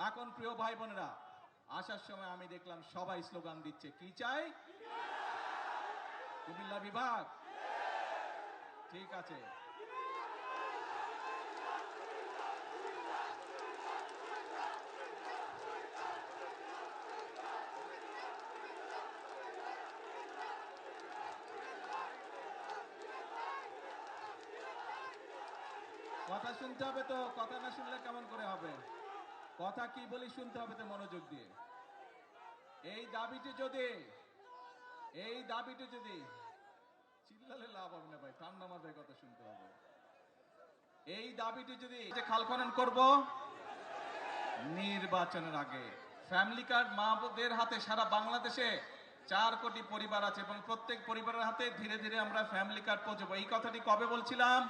এখন প্রিয় ভাই বোনেরা, আসার সময় আমি দেখলাম সবাই স্লোগান দিচ্ছে, কি চাই? কুমিল্লা বিভাগ। ঠিক আছে, কথা শুনতে হবে তো, কথা না শুনলে কেমন করে হবে? কথা কি বলি শুনতে হবে তো মনোযোগ দিয়ে। এই দাবিটি যদি চিল্লালে লাভ হবে না ভাই, ঠান্ডা মাথায় কথা শুনতে হবে। এই দাবিটি যদি খাল খনন করব নির্বাচনের আগে, ফ্যামিলি কার্ড মা বোনদের হাতে সারা বাংলাদেশে 4 কোটি পরিবার আছে এবং প্রত্যেক পরিবারের হাতে ধীরে ধীরে আমরা ফ্যামিলি কার্ড পৌঁছবো। এই কথাটি কবে বলছিলাম?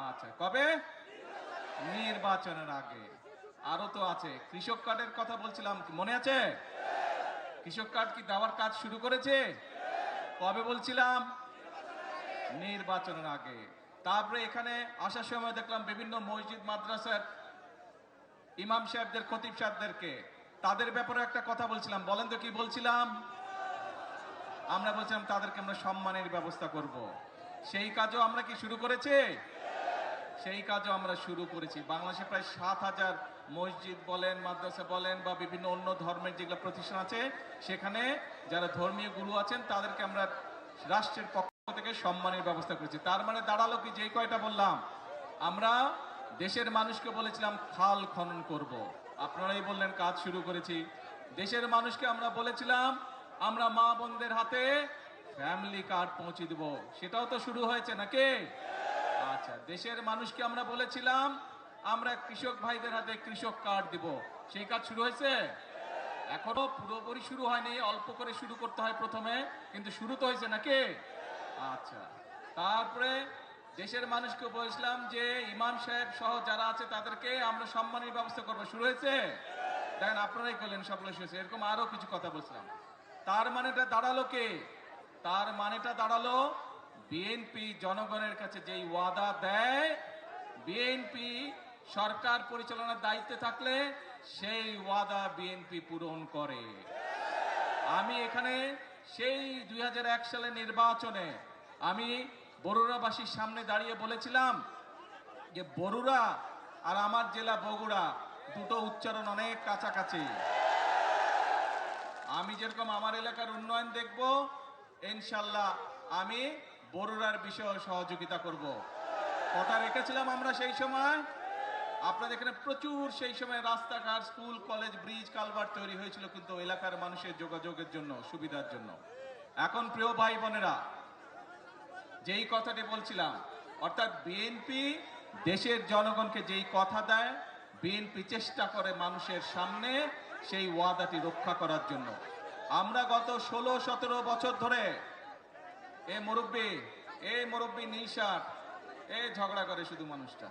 আচ্ছা, কবে? নির্বাচনের আগে। আরো তো আছে, কৃষক কার্ডের কথা বলছিলাম, মনে আছে? কৃষক কার্ড কি দেওয়ার কাজ শুরু করেছে? কবে বলছিলাম? নির্বাচনের আগে। তারপরে এখানে আসার সময় দেখলাম বিভিন্ন মসজিদ মাদ্রাসার ইমাম সাহেবদের, খতিব সাহেবদেরকে, তাদের ব্যাপারে একটা কথা বলছিলাম, বলেন তো কি বলছিলাম? আমরা বলছিলাম তাদেরকে আমরা সম্মানের ব্যবস্থা করব। সেই কাজও আমরা কি শুরু করেছি? সেই কাজও আমরা শুরু করেছি। বাংলাদেশে প্রায় 7,000 মসজিদ বলেন, মাদ্রাসা বলেন বা বিভিন্ন অন্য ধর্মের যেগুলো প্রতিষ্ঠান আছে, সেখানে যারা ধর্মীয় গুরু আছেন তাদেরকে আমরা রাষ্ট্রের পক্ষ থেকে সম্মানের ব্যবস্থা করেছি। তার মানে দাঁড়ালো কি, যেই কয়টা বললাম, আমরা দেশের মানুষকে বলেছিলাম খাল খনন করব, আপনারাই বললেন কাজ শুরু করেছি। দেশের মানুষকে আমরা বলেছিলাম আমরা মা বোনদের হাতে ফ্যামিলি কার্ড পৌঁছে দেব, সেটাও তো শুরু হয়েছে নাকি? আচ্ছা, দেশের মানুষকে আমরা বলেছিলাম আমরা কৃষক ভাইদের হাতে কৃষক কার্ড দিব, সেই কাজ শুরু হয়েছে? এখনো পুরোপুরি শুরু হয়নি, অল্প করে শুরু করতে হয় প্রথমে, কিন্তু শুরু তো হয়েছে নাকি? আচ্ছা, তারপরে দেশের মানুষকে বলেছিলাম যে ইমাম সাহেব সহ যারা আছে তাদেরকে আমরা সম্মানের ব্যবস্থা করবো, শুরু হয়েছে? দেখেন আপনারাই করলেন, সকলে শুয়েছে। এরকম আরো কিছু কথা বলছিলাম। তার মানেটা দাঁড়ালো কে? তার মানেটা দাঁড়ালো বিএনপি জনগণের কাছে যেই ওয়াদা দেয়, বিএনপি সরকার পরিচালনার দায়িত্বে থাকলে সেই ওয়াদা বিএনপি পূরণ করে। আমি এখানে সেই 2001 সালে নির্বাচনে আমি বরুড়াবাসীর সামনে দাঁড়িয়ে বলেছিলাম যে বরুড়া আর আমার জেলা বগুড়া দুটো উচ্চারণ অনেক কাছাকাছি। আমি যেরকম আমার এলাকার উন্নয়ন দেখব, ইনশাল্লাহ আমি বরুড়ার বিষয়ে সহযোগিতা করব। কথা রেখেছিলাম আমরা সেই সময়। আপনাদের এখানে প্রচুর সেই সময় রাস্তাঘাট, স্কুল, কলেজ, ব্রিজ, কালভার্ট তৈরি হয়েছিল কিন্তু এলাকার মানুষের যোগাযোগের জন্য, সুবিধার জন্য। এখন প্রিয় ভাই বোনেরা, যেই কথাটি বলছিলাম, অর্থাৎ বিএনপি দেশের জনগণকে যেই কথা দেয়, বিএনপি চেষ্টা করে মানুষের সামনে সেই ওয়াদাটি রক্ষা করার জন্য। আমরা গত 16-17 বছর ধরে মুরব্বী নীল শার্ট, ঝগড়া করে শুধু মানুষটা।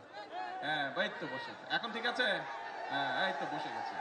হ্যাঁ, এই তো বসে, এখন ঠিক আছে? হ্যাঁ, এই তো বসে গেছে।